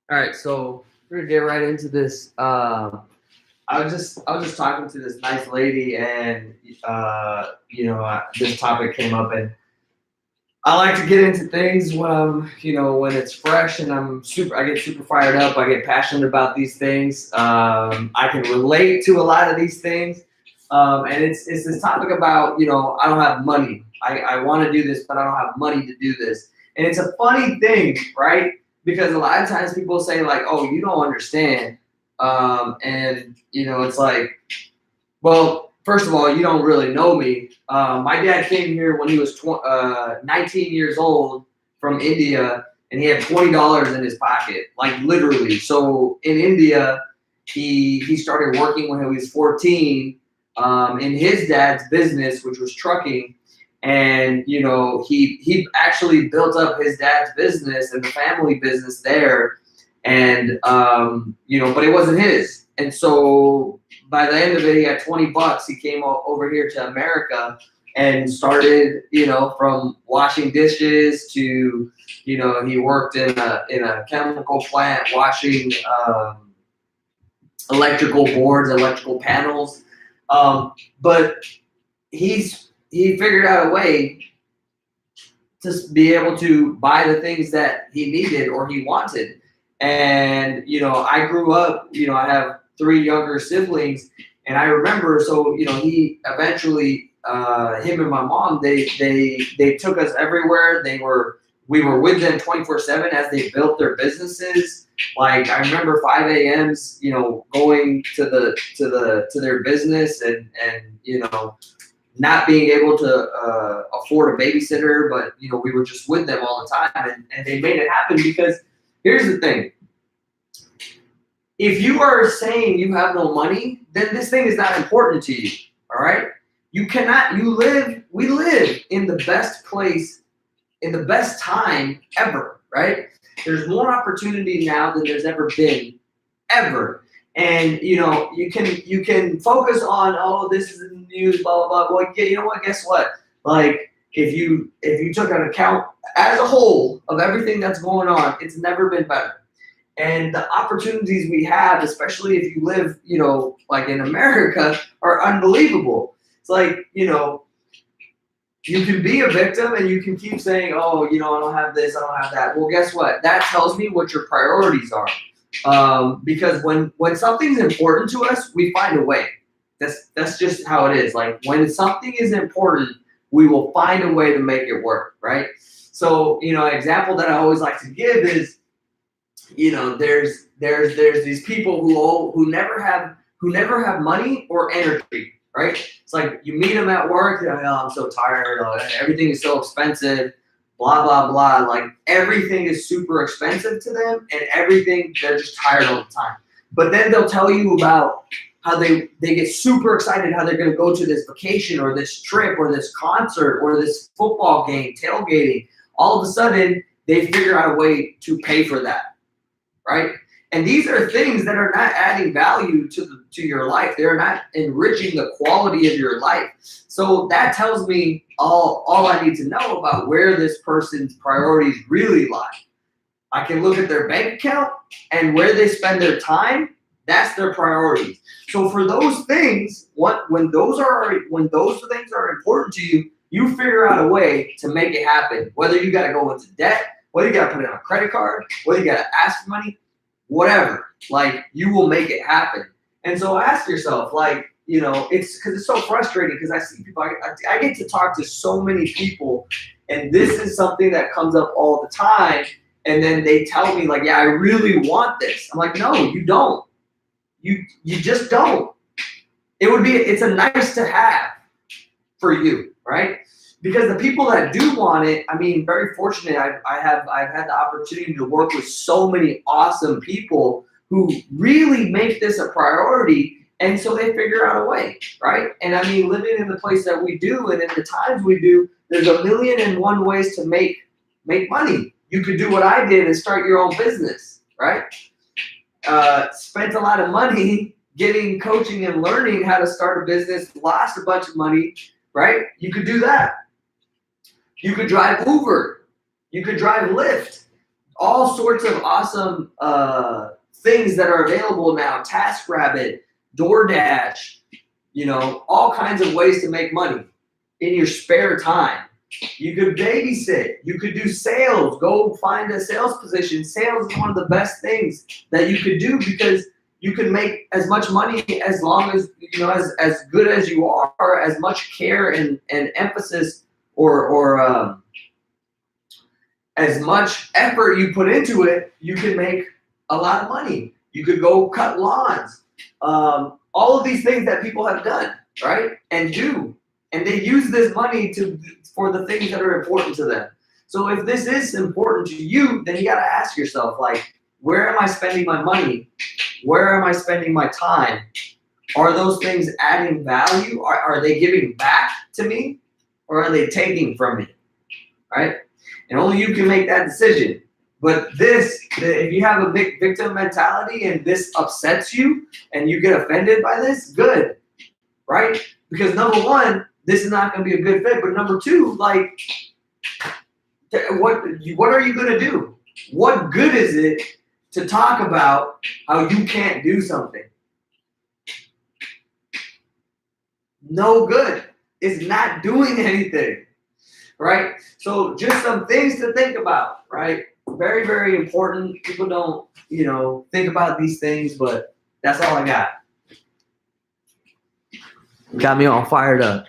All right, so we're gonna get right into this. I was just talking to this nice lady, and this topic came up, and I like to get into things when when it's fresh, and I get super fired up. I get passionate about these things. I can relate to a lot of these things, and it's this topic about I don't have money. I want to do this, but I don't have money to do this, and it's a funny thing, right? Because a lot of times people say like, "Oh, you don't understand," and it's like, well, first of all, you don't really know me. My dad came here when he was 19 years old from India, and he had $20 in his pocket, like literally. So in India, he started working when he was 14 in his dad's business, which was trucking. And he actually built up his dad's business and the family business there, and but it wasn't his. And so by the end of it, he had 20 bucks. He came over here to America and started, from washing dishes to, he worked in a chemical plant washing electrical boards, electrical panels. But he figured out a way to be able to buy the things that he needed or he wanted. And I grew up. I have three younger siblings, and I remember. So he eventually, him and my mom, they took us everywhere. We were with them 24/7 as they built their businesses. Like I remember 5 a.m.s, going to their business, and not being able to afford a babysitter, but we were just with them all the time, and they made it happen. Because here's the thing: if you are saying you have no money, then this thing is not important to you. All right, you cannot. We live in the best place, in the best time ever. Right? There's more opportunity now than there's ever been, ever. And you can focus on, oh, this is in the news, blah blah blah. Well, yeah, you know what? Guess what? Like if you took an account as a whole of everything that's going on, it's never been better. And the opportunities we have, especially if you live, like in America, are unbelievable. It's like you can be a victim and you can keep saying, oh, I don't have this, I don't have that. Well, guess what? That tells me what your priorities are. Because when something's important to us, we find a way. That's just how it is. Like when something is important, we will find a way to make it work, right? So, an example that I always like to give is, there's these people who never have money or energy, right? It's like you meet them at work, they're like, oh, I'm so tired, everything is so expensive, blah blah blah. Like everything is super expensive to them, and everything, they're just tired all the time. But then they'll tell you about how they get super excited how they're going to go to this vacation or this trip or this concert or this football game, tailgating. All of a sudden, they figure out a way to pay for that, right? And these are things that are not adding value to your life. They're not enriching the quality of your life. So that tells me all I need to know about where this person's priorities really lie. I can look at their bank account and where they spend their time. That's their priorities. So for those things, when those things are important to you, you figure out a way to make it happen. Whether you got to go into debt, whether you got to put it on a credit card, whether you got to ask for money, whatever. Like you will make it happen. And so ask yourself, like, it's because it's so frustrating because I see people. I get to talk to so many people, and this is something that comes up all the time. And then they tell me like, yeah, I really want this. I'm like, no, you don't. You just don't. It's a nice to have for you, right? Because the people that do want it, I mean, very fortunate. I've had the opportunity to work with so many awesome people who really make this a priority, and so they figure out a way, right? And I mean, living in the place that we do, and in the times we do, there's a million and one ways to make money. You could do what I did and start your own business, right? Spent a lot of money getting coaching and learning how to start a business, lost a bunch of money, right? You could do that. You could drive Uber. You could drive Lyft. all sorts of awesome things that are available now. TaskRabbit, DoorDash, all kinds of ways to make money in your spare time. You could babysit. You could do sales. Go find a sales position. Sales is one of the best things that you could do because you can make as much money as long as, as good as you are, as much care and emphasis or as much effort you put into it, you can make a lot of money. You could go cut lawns. All of these things that people have done, right? And do. And they use this money for the things that are important to them. So if this is important to you, then you got to ask yourself, like, where am I spending my money? Where am I spending my time? Are those things adding value? Are they giving back to me? Or are they taking from me? Right? And only you can make that decision. But if you have a big victim mentality and this upsets you and you get offended by this, good, right? Because number one, this is not going to be a good fit. But number two, like, what are you going to do? What good is it to talk about how you can't do something? No good. It's not doing anything, right? So just some things to think about, right? Very, very important. People don't, think about these things, but that's all I got. Got me all fired up.